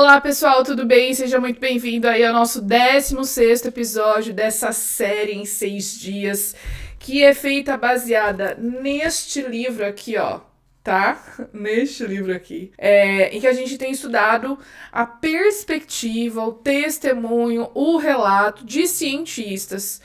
Olá pessoal, tudo bem? Seja muito bem-vindo aí ao nosso 16º episódio dessa série em 6 dias, que é feita baseada neste livro aqui, ó, tá? Neste livro aqui, em que a gente tem estudado a perspectiva, o testemunho, o relato de cientistas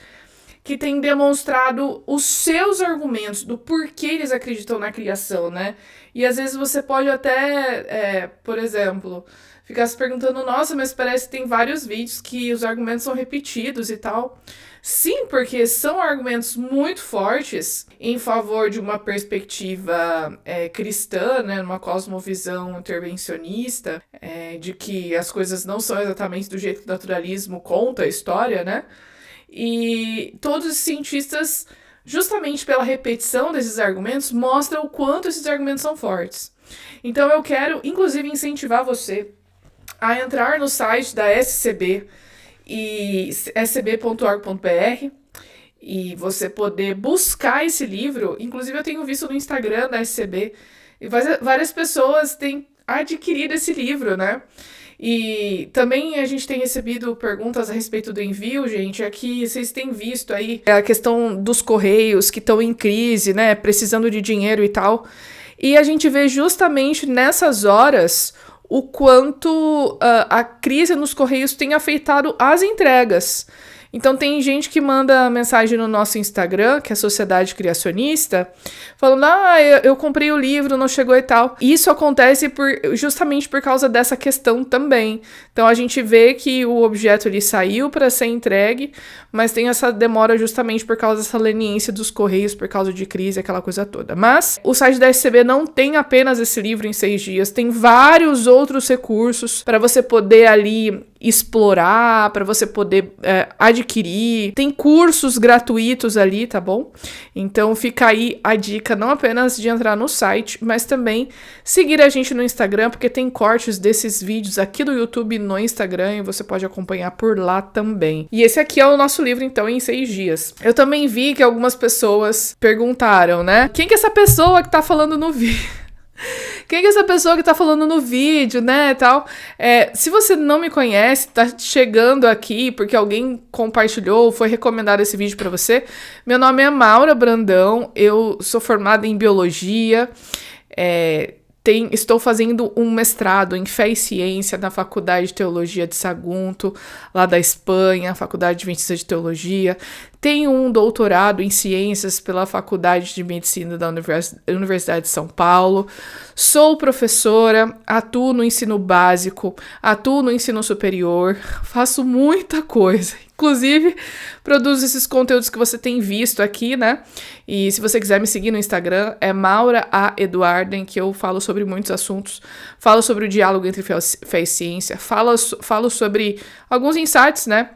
que têm demonstrado os seus argumentos do porquê eles acreditam na criação, né? E às vezes você pode até, por exemplo, ficar se perguntando, nossa, mas parece que tem vários vídeos que os argumentos são repetidos e tal. Sim, porque são argumentos muito fortes em favor de uma perspectiva cristã, né, uma cosmovisão intervencionista, de que as coisas não são exatamente do jeito que o naturalismo conta a história, né? E todos os cientistas, justamente pela repetição desses argumentos, mostram o quanto esses argumentos são fortes. Então eu quero, inclusive, incentivar você a entrar no site da SCB, e scb.org.br, e você poder buscar esse livro. Inclusive eu tenho visto no Instagram da SCB, e várias pessoas têm adquirido esse livro, né? E também a gente tem recebido perguntas a respeito do envio, gente. Aqui vocês têm visto aí a questão dos correios que estão em crise, né? Precisando de dinheiro e tal. E a gente vê justamente nessas horas o quanto a crise nos correios tem afetado as entregas. Então tem gente que manda mensagem no nosso Instagram, que é a Sociedade Criacionista, falando, eu comprei o livro, não chegou e tal. Isso acontece justamente por causa dessa questão também. Então a gente vê que o objeto ele saiu para ser entregue, mas tem essa demora justamente por causa dessa leniência dos correios, por causa de crise, aquela coisa toda. Mas o site da SCB não tem apenas esse livro em 6 dias, tem vários outros recursos para você poder ali explorar, para você poder adquirir. Tem cursos gratuitos ali, tá bom? Então fica aí a dica, não apenas de entrar no site, mas também seguir a gente no Instagram, porque tem cortes desses vídeos aqui do YouTube no Instagram e você pode acompanhar por lá também. E esse aqui é o nosso livro, então, em 6 dias. Eu também vi que algumas pessoas perguntaram, né? Quem que é essa pessoa que tá falando no vídeo? Quem é essa pessoa que tá falando no vídeo, né, tal? Se você não me conhece, tá chegando aqui porque alguém compartilhou, foi recomendado esse vídeo pra você, meu nome é Maura Brandão, eu sou formada em Biologia, estou fazendo um mestrado em Fé e Ciência na Faculdade de Teologia de Sagunto, lá da Espanha, Faculdade Adventista de Teologia. Tenho um doutorado em Ciências pela Faculdade de Medicina da Universidade de São Paulo. Sou professora, atuo no ensino básico, atuo no ensino superior, faço muita coisa. Inclusive, produzo esses conteúdos que você tem visto aqui, né? E se você quiser me seguir no Instagram, é Maura A. Eduarden, que eu falo sobre muitos assuntos. Falo sobre o diálogo entre fé e ciência. Falo sobre alguns insights, né?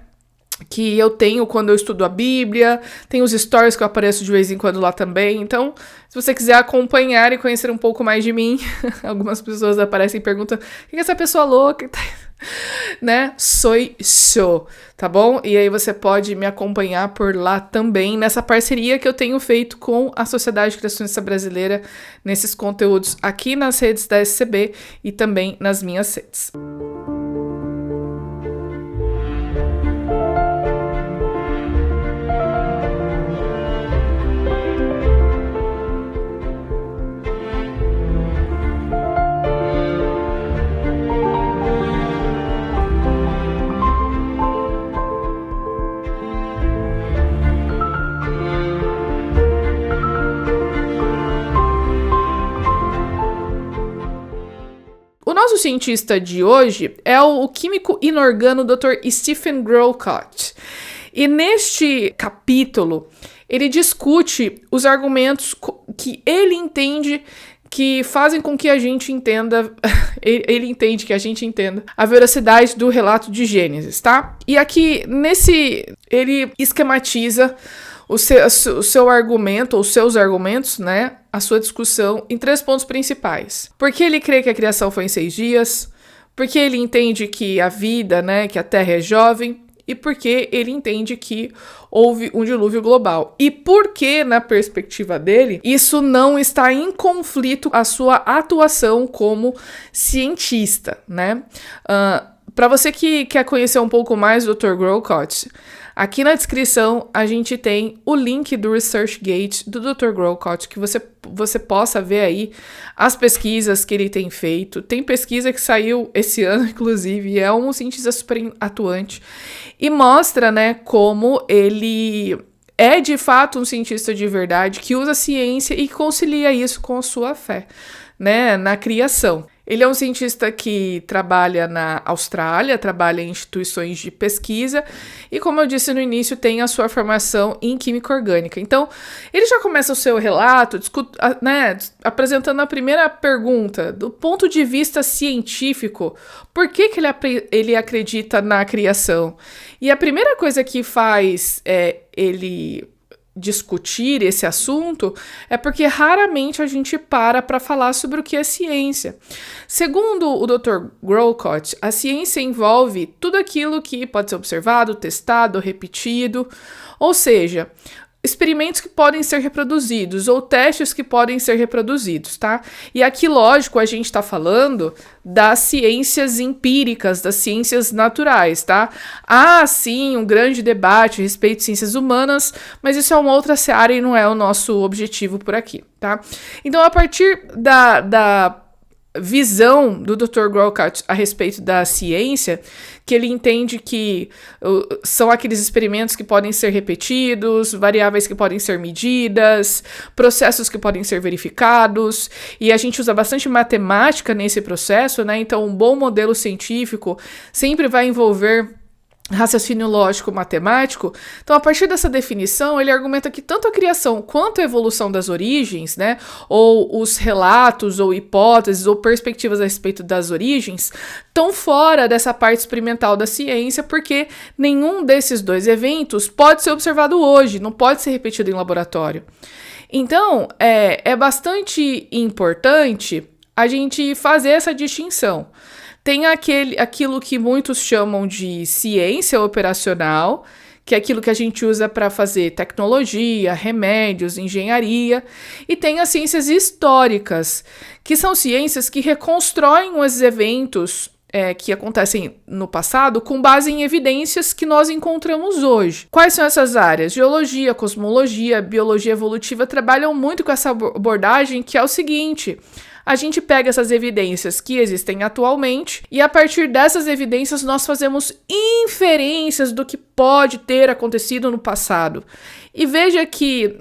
Que eu tenho quando eu estudo a Bíblia, tem os stories que eu apareço de vez em quando lá também. Então, se você quiser acompanhar e conhecer um pouco mais de mim, algumas pessoas aparecem e perguntam, quem é essa pessoa louca? Né? Sou, tá bom? E aí você pode me acompanhar por lá também, nessa parceria que eu tenho feito com a Sociedade Criacionista Brasileira, nesses conteúdos aqui nas redes da SCB e também nas minhas redes. O nosso cientista de hoje é o químico inorgânico Dr. Stephen Groucutt. E neste capítulo, ele discute os argumentos que ele entende que fazem com que a gente entenda, ele entende que a gente entenda a veracidade do relato de Gênesis, tá? E aqui, ele esquematiza o seu argumento, ou seus argumentos, né, a sua discussão em 3 pontos principais. Por que ele crê que a criação foi em 6 dias? Por que ele entende que a vida, né, que a Terra é jovem? e porque ele entende que houve um dilúvio global. E porque, na perspectiva dele, isso não está em conflito com a sua atuação como cientista, né? Para você que quer conhecer um pouco mais do Dr. Grolcott, aqui na descrição a gente tem o link do ResearchGate do Dr. Grolcott, que você possa ver aí as pesquisas que ele tem feito. Tem pesquisa que saiu esse ano, inclusive, e é um cientista super atuante. E mostra, né, como ele é de fato um cientista de verdade, que usa a ciência e concilia isso com a sua fé, né, na criação. Ele é um cientista que trabalha na Austrália, trabalha em instituições de pesquisa e, como eu disse no início, tem a sua formação em química orgânica. Então, ele já começa o seu relato apresentando a primeira pergunta, do ponto de vista científico, por que ele acredita na criação? E a primeira coisa que faz ele discutir esse assunto é porque raramente a gente para falar sobre o que é ciência. Segundo o Dr. Grolcott, a ciência envolve tudo aquilo que pode ser observado, testado, repetido, ou seja, experimentos que podem ser reproduzidos ou testes que podem ser reproduzidos, tá? E aqui, lógico, a gente está falando das ciências empíricas, das ciências naturais, tá? Há, sim, um grande debate a respeito de ciências humanas, mas isso é uma outra seara e não é o nosso objetivo por aqui, tá? Então, a partir da visão do Dr. Grolcott a respeito da ciência, que ele entende que são aqueles experimentos que podem ser repetidos, variáveis que podem ser medidas, processos que podem ser verificados, e a gente usa bastante matemática nesse processo, né? Então, um bom modelo científico sempre vai envolver raciocínio lógico matemático. Então, a partir dessa definição, ele argumenta que tanto a criação quanto a evolução das origens, né, ou os relatos, ou hipóteses, ou perspectivas a respeito das origens, estão fora dessa parte experimental da ciência, porque nenhum desses dois eventos pode ser observado hoje, não pode ser repetido em laboratório. Então, é bastante importante a gente fazer essa distinção. Tem aquilo que muitos chamam de ciência operacional, que é aquilo que a gente usa para fazer tecnologia, remédios, engenharia, e tem as ciências históricas, que são ciências que reconstroem os eventos que acontecem no passado com base em evidências que nós encontramos hoje. Quais são essas áreas? Geologia, cosmologia, biologia evolutiva trabalham muito com essa abordagem, que é o seguinte: a gente pega essas evidências que existem atualmente e, a partir dessas evidências, nós fazemos inferências do que pode ter acontecido no passado. E veja que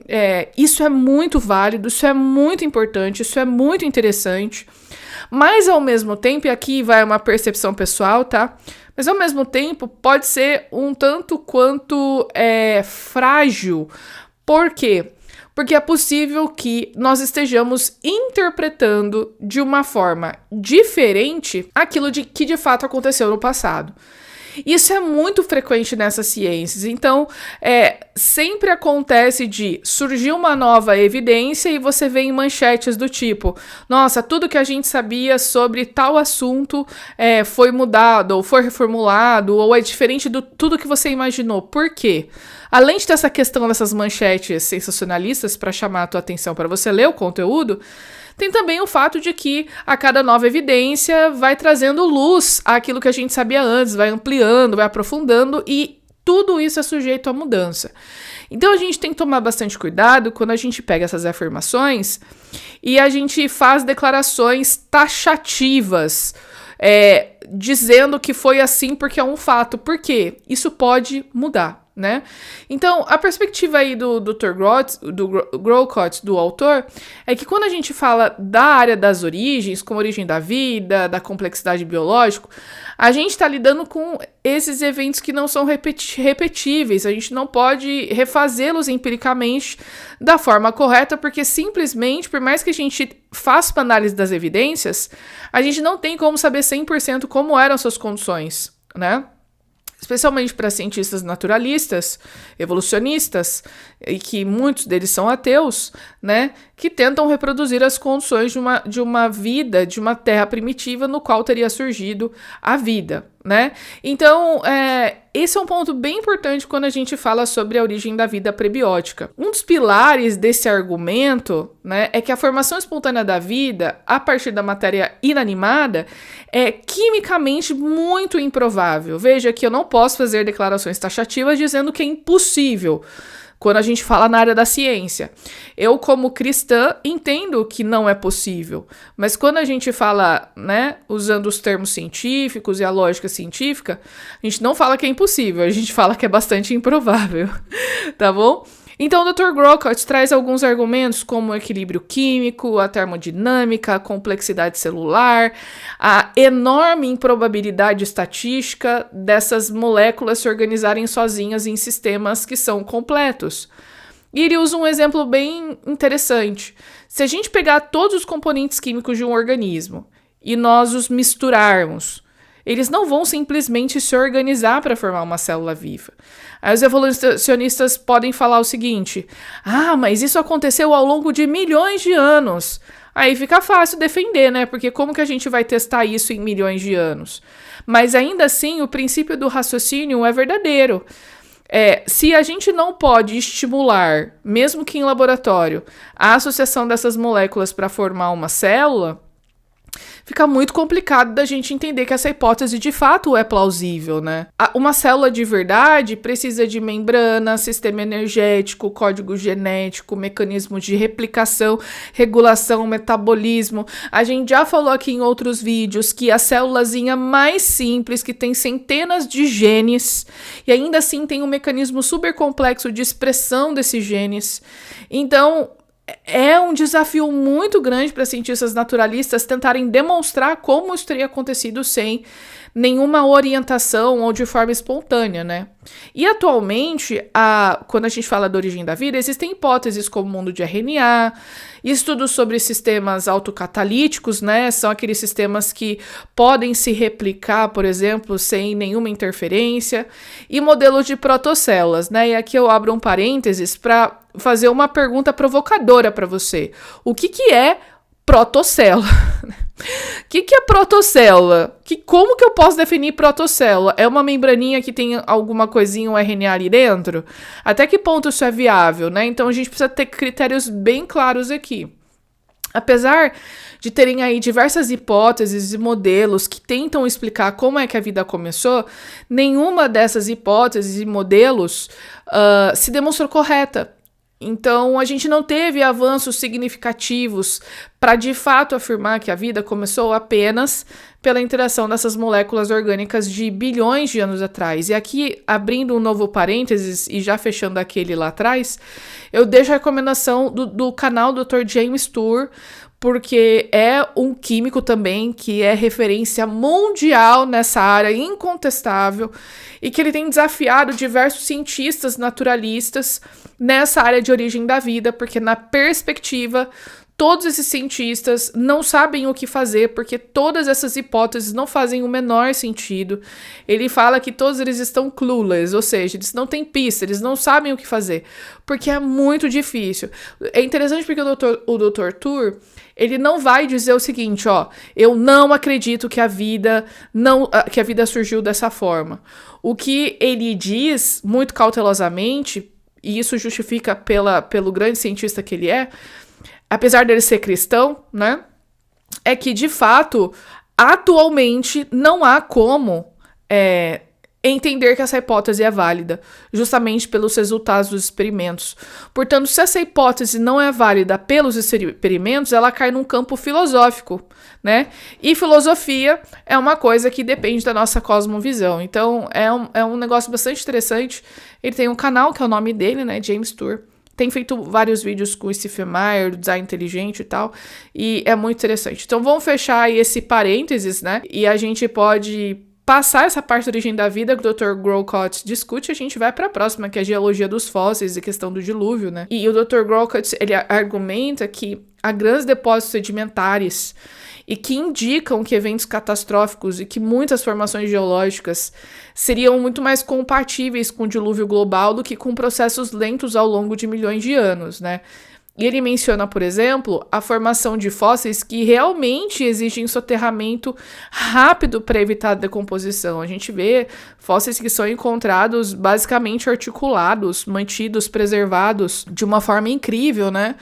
isso é muito válido, isso é muito importante, isso é muito interessante, mas, ao mesmo tempo, e aqui vai uma percepção pessoal, tá? Mas, ao mesmo tempo, pode ser um tanto quanto frágil. Por quê? Porque é possível que nós estejamos interpretando de uma forma diferente aquilo que de fato aconteceu no passado. Isso é muito frequente nessas ciências. Então, sempre acontece de surgir uma nova evidência e você vê em manchetes do tipo: nossa, tudo que a gente sabia sobre tal assunto foi mudado, ou foi reformulado, ou é diferente de tudo que você imaginou. Por quê? Além de ter essa questão dessas manchetes sensacionalistas para chamar a tua atenção para você ler o conteúdo, tem também o fato de que a cada nova evidência vai trazendo luz àquilo que a gente sabia antes, vai ampliando, vai aprofundando, e tudo isso é sujeito à mudança. Então a gente tem que tomar bastante cuidado quando a gente pega essas afirmações e a gente faz declarações taxativas, dizendo que foi assim porque é um fato. Por quê? Isso pode mudar, né? Então, a perspectiva aí do Dr. Grolcott, do autor, é que quando a gente fala da área das origens, como a origem da vida, da complexidade biológica, a gente está lidando com esses eventos que não são repetíveis, a gente não pode refazê-los empiricamente da forma correta, porque simplesmente, por mais que a gente faça uma análise das evidências, a gente não tem como saber 100% como eram suas condições, né? Especialmente para cientistas naturalistas, evolucionistas, e que muitos deles são ateus, né? que tentam reproduzir as condições de uma vida, de uma terra primitiva no qual teria surgido a vida, né? Então, esse é um ponto bem importante quando a gente fala sobre a origem da vida prebiótica. Um dos pilares desse argumento, né, é que a formação espontânea da vida, a partir da matéria inanimada, é quimicamente muito improvável. Veja que eu não posso fazer declarações taxativas dizendo que é impossível, quando a gente fala na área da ciência. Eu, como cristã, entendo que não é possível, mas quando a gente fala, né, usando os termos científicos e a lógica científica, a gente não fala que é impossível, a gente fala que é bastante improvável, tá bom? Então, o Dr. Grolcott traz alguns argumentos como o equilíbrio químico, a termodinâmica, a complexidade celular, a enorme improbabilidade estatística dessas moléculas se organizarem sozinhas em sistemas que são completos. E ele usa um exemplo bem interessante. Se a gente pegar todos os componentes químicos de um organismo e nós os misturarmos, eles não vão simplesmente se organizar para formar uma célula viva. Aí os evolucionistas podem falar o seguinte: mas isso aconteceu ao longo de milhões de anos. Aí fica fácil defender, né? Porque como que a gente vai testar isso em milhões de anos? Mas ainda assim, o princípio do raciocínio é verdadeiro. Se a gente não pode estimular, mesmo que em laboratório, a associação dessas moléculas para formar uma célula, fica muito complicado da gente entender que essa hipótese de fato é plausível, né? Uma célula de verdade precisa de membrana, sistema energético, código genético, mecanismo de replicação, regulação, metabolismo. A gente já falou aqui em outros vídeos que a célulazinha mais simples, que tem centenas de genes, e ainda assim tem um mecanismo super complexo de expressão desses genes. Então, é um desafio muito grande para cientistas naturalistas tentarem demonstrar como isso teria acontecido sem nenhuma orientação ou de forma espontânea, né? E atualmente, quando a gente fala da origem da vida, existem hipóteses como o mundo de RNA, estudos sobre sistemas autocatalíticos, né? São aqueles sistemas que podem se replicar, por exemplo, sem nenhuma interferência, e modelos de protocélulas, né? E aqui eu abro um parênteses para fazer uma pergunta provocadora para você. O que é protocélula? O que é protocélula? Como que eu posso definir protocélula? É uma membraninha que tem alguma coisinha, um RNA ali dentro? Até que ponto isso é viável, né? Então a gente precisa ter critérios bem claros aqui. Apesar de terem aí diversas hipóteses e modelos que tentam explicar como é que a vida começou, nenhuma dessas hipóteses e modelos se demonstrou correta. Então, a gente não teve avanços significativos para, de fato, afirmar que a vida começou apenas pela interação dessas moléculas orgânicas de bilhões de anos atrás. E aqui, abrindo um novo parênteses e já fechando aquele lá atrás, eu deixo a recomendação do canal Dr. James Tour, porque é um químico também que é referência mundial nessa área, incontestável, e que ele tem desafiado diversos cientistas naturalistas nessa área de origem da vida, porque na perspectiva, todos esses cientistas não sabem o que fazer, porque todas essas hipóteses não fazem o menor sentido. Ele fala que todos eles estão clueless, ou seja, eles não têm pista, eles não sabem o que fazer, porque é muito difícil. É interessante porque o Dr. Tour, ele não vai dizer o seguinte, eu não acredito que a vida surgiu dessa forma. O que ele diz, muito cautelosamente, e isso justifica pelo grande cientista que ele é, apesar dele ser cristão, né, é que, de fato, atualmente não há como entender que essa hipótese é válida, justamente pelos resultados dos experimentos. Portanto, se essa hipótese não é válida pelos experimentos, ela cai num campo filosófico, né? E filosofia é uma coisa que depende da nossa cosmovisão. Então, é um negócio bastante interessante. Ele tem um canal, que é o nome dele, né? James Tour. Tem feito vários vídeos com o Stephen Meyer, do design inteligente e tal, e é muito interessante. Então, vamos fechar aí esse parênteses, né? E a gente pode passar essa parte da origem da vida que o Dr. Grolcott discute, a gente vai para a próxima, que é a geologia dos fósseis e questão do dilúvio, né? E o Dr. Grolcott, ele argumenta que há grandes depósitos sedimentares e que indicam que eventos catastróficos e que muitas formações geológicas seriam muito mais compatíveis com o dilúvio global do que com processos lentos ao longo de milhões de anos, né? E ele menciona, por exemplo, a formação de fósseis que realmente exigem soterramento rápido para evitar a decomposição. A gente vê fósseis que são encontrados basicamente articulados, mantidos, preservados de uma forma incrível, né?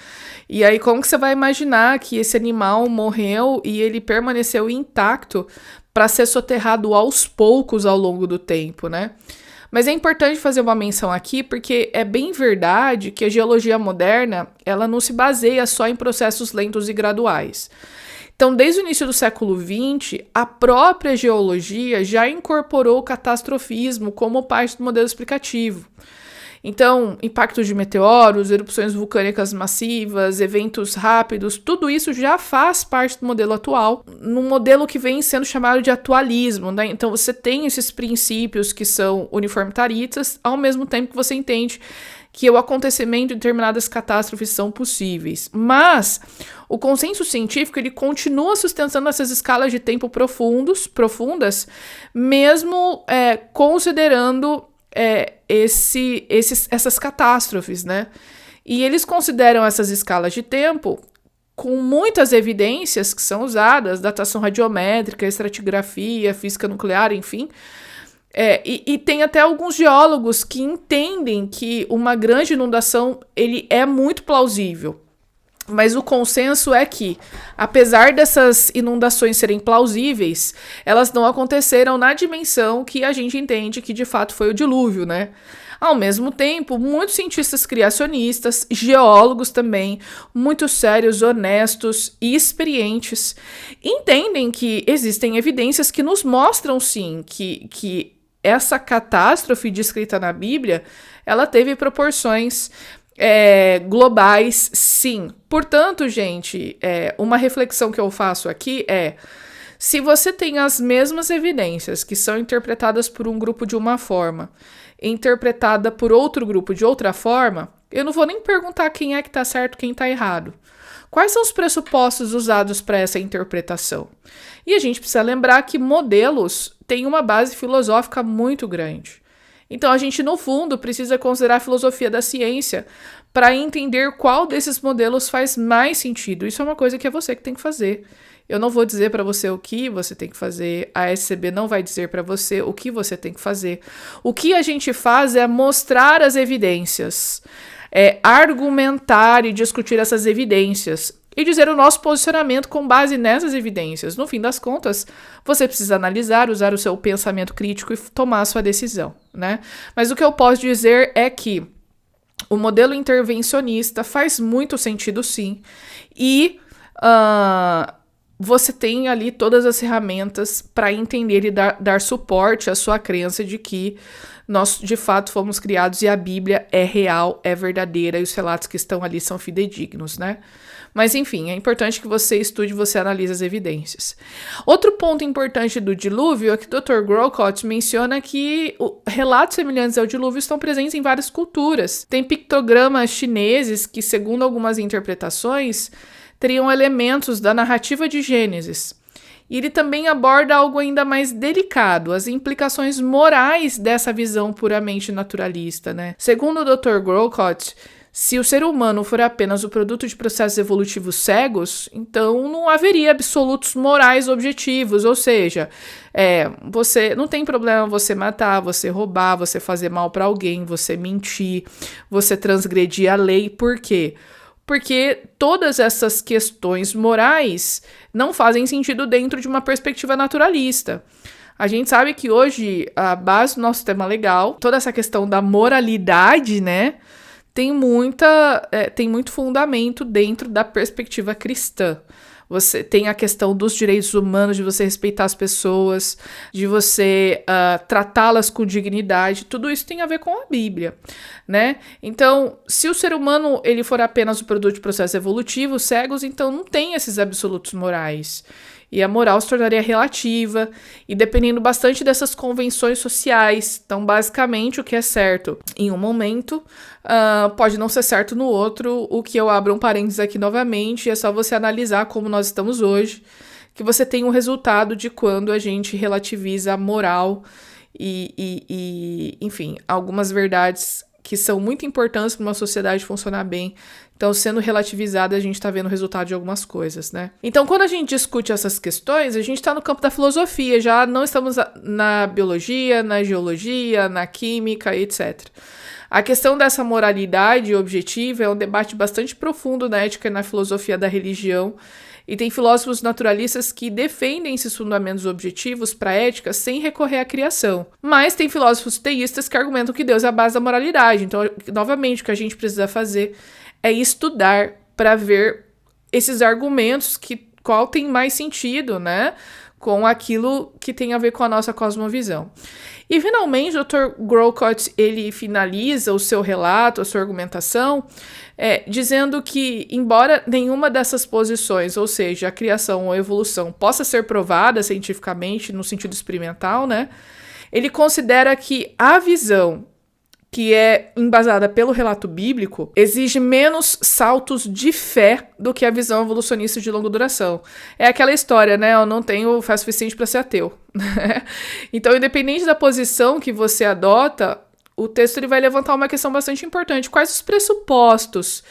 E aí como que você vai imaginar que esse animal morreu e ele permaneceu intacto para ser soterrado aos poucos ao longo do tempo, né? Mas é importante fazer uma menção aqui, porque é bem verdade que a geologia moderna, ela não se baseia só em processos lentos e graduais. Então, desde o início do século XX, a própria geologia já incorporou o catastrofismo como parte do modelo explicativo. Então, impactos de meteoros, erupções vulcânicas massivas, eventos rápidos, tudo isso já faz parte do modelo atual, num modelo que vem sendo chamado de atualismo, né? Então, você tem esses princípios que são uniformitaristas, ao mesmo tempo que você entende que o acontecimento de determinadas catástrofes são possíveis. Mas o consenso científico ele continua sustentando essas escalas de tempo profundas, mesmo considerando essas catástrofes, né? E eles consideram essas escalas de tempo com muitas evidências que são usadas, datação radiométrica, estratigrafia, física nuclear, enfim. E tem até alguns geólogos que entendem que uma grande inundação ele é muito plausível. Mas o consenso é que, apesar dessas inundações serem plausíveis, elas não aconteceram na dimensão que a gente entende que de fato foi o dilúvio, né? Ao mesmo tempo, muitos cientistas criacionistas, geólogos também, muito sérios, honestos e experientes, entendem que existem evidências que nos mostram, sim, que essa catástrofe descrita na Bíblia, ela teve proporções globais, sim. Portanto, gente, uma reflexão que eu faço aqui se você tem as mesmas evidências que são interpretadas por um grupo de uma forma, interpretada por outro grupo de outra forma, eu não vou nem perguntar quem é que tá certo, quem tá errado. Quais são os pressupostos usados para essa interpretação? E a gente precisa lembrar que modelos têm uma base filosófica muito grande. Então, a gente, no fundo, precisa considerar a filosofia da ciência para entender qual desses modelos faz mais sentido. Isso é uma coisa que é você que tem que fazer. Eu não vou dizer para você o que você tem que fazer, a SCB não vai dizer para você o que você tem que fazer. O que a gente faz é mostrar as evidências, argumentar e discutir essas evidências e dizer o nosso posicionamento com base nessas evidências. No fim das contas, você precisa analisar, usar o seu pensamento crítico e tomar a sua decisão, né? Mas o que eu posso dizer é que o modelo intervencionista faz muito sentido, sim, e você tem ali todas as ferramentas para entender e dar suporte à sua crença de que nós, de fato, fomos criados e a Bíblia é real, é verdadeira e os relatos que estão ali são fidedignos, né? Mas, enfim, é importante que você estude, você analise as evidências. Outro ponto importante do dilúvio é que o Dr. Grolcott menciona que relatos semelhantes ao dilúvio estão presentes em várias culturas. Tem pictogramas chineses que, segundo algumas interpretações, teriam elementos da narrativa de Gênesis. E ele também aborda algo ainda mais delicado, as implicações morais dessa visão puramente naturalista, né? Segundo o Dr. Grolcott, se o ser humano for apenas o produto de processos evolutivos cegos, então não haveria absolutos morais objetivos, ou seja, você não tem problema você matar, você roubar, você fazer mal para alguém, você mentir, você transgredir a lei. Por quê? Porque todas essas questões morais não fazem sentido dentro de uma perspectiva naturalista. A gente sabe que hoje a base do nosso sistema legal, toda essa questão da moralidade, né, tem muito fundamento dentro da perspectiva cristã. Você tem a questão dos direitos humanos, de você respeitar as pessoas, de você tratá-las com dignidade, tudo isso tem a ver com a Bíblia, né? Então, se o ser humano ele for apenas o produto de processos evolutivos cegos, então não tem esses absolutos morais. E a moral se tornaria relativa e dependendo bastante dessas convenções sociais. Então, basicamente, o que é certo em um momento pode não ser certo no outro. O que eu abro um parênteses aqui novamente, é só você analisar como nós estamos hoje, que você tem um resultado de quando a gente relativiza a moral e enfim, algumas verdades que são muito importantes para uma sociedade funcionar bem. Então, sendo relativizada, a gente está vendo o resultado de algumas coisas, né? Então, quando a gente discute essas questões, a gente está no campo da filosofia, já não estamos na biologia, na geologia, na química, etc. A questão dessa moralidade objetiva é um debate bastante profundo na ética e na filosofia da religião, e tem filósofos naturalistas que defendem esses fundamentos objetivos para a ética sem recorrer à criação. Mas tem filósofos teístas que argumentam que Deus é a base da moralidade. Então, novamente, o que a gente precisa fazer é estudar para ver esses argumentos, qual tem mais sentido, né, com aquilo que tem a ver com a nossa cosmovisão. E, finalmente, o Dr. Grolcott, ele finaliza o seu relato, a sua argumentação, dizendo que, embora nenhuma dessas posições, ou seja, a criação ou a evolução, possa ser provada cientificamente no sentido experimental, né, ele considera que a visão que é embasada pelo relato bíblico, exige menos saltos de fé do que a visão evolucionista de longa duração. É aquela história, né? Eu não tenho fé suficiente para ser ateu. Então, independente da posição que você adota, o texto ele vai levantar uma questão bastante importante. Quais os pressupostos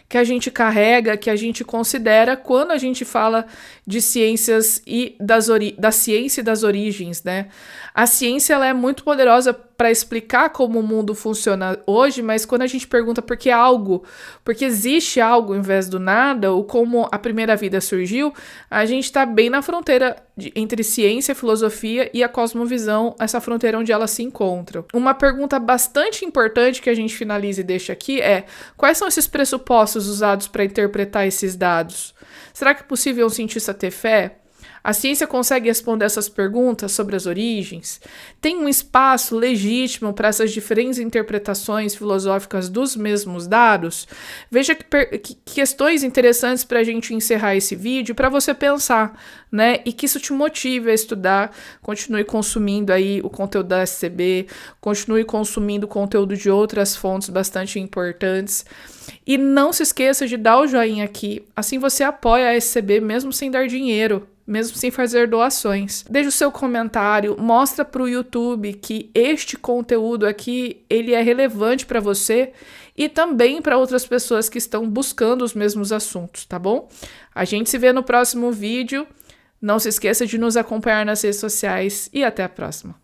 que a gente carrega, que a gente considera quando a gente fala de ciências e da ciência e das origens, né? A ciência ela é muito poderosa para explicar como o mundo funciona hoje, mas quando a gente pergunta por que algo, porque existe algo em vez do nada, ou como a primeira vida surgiu, a gente está bem na fronteira entre ciência, filosofia e a cosmovisão, essa fronteira onde elas se encontram. Uma pergunta bastante importante que a gente finaliza e deixa aqui é: quais são esses pressupostos usados para interpretar esses dados? Será que é possível um cientista ter fé? A ciência consegue responder essas perguntas sobre as origens? Tem um espaço legítimo para essas diferentes interpretações filosóficas dos mesmos dados? Veja que questões interessantes para a gente encerrar esse vídeo, para você pensar, né? E que isso te motive a estudar, continue consumindo aí o conteúdo da SCB, continue consumindo conteúdo de outras fontes bastante importantes. E não se esqueça de dar o joinha aqui, assim você apoia a SCB mesmo sem dar dinheiro, mesmo sem fazer doações. Deixe o seu comentário, mostra para o YouTube que este conteúdo aqui, ele é relevante para você e também para outras pessoas que estão buscando os mesmos assuntos, tá bom? A gente se vê no próximo vídeo. Não se esqueça de nos acompanhar nas redes sociais e até a próxima.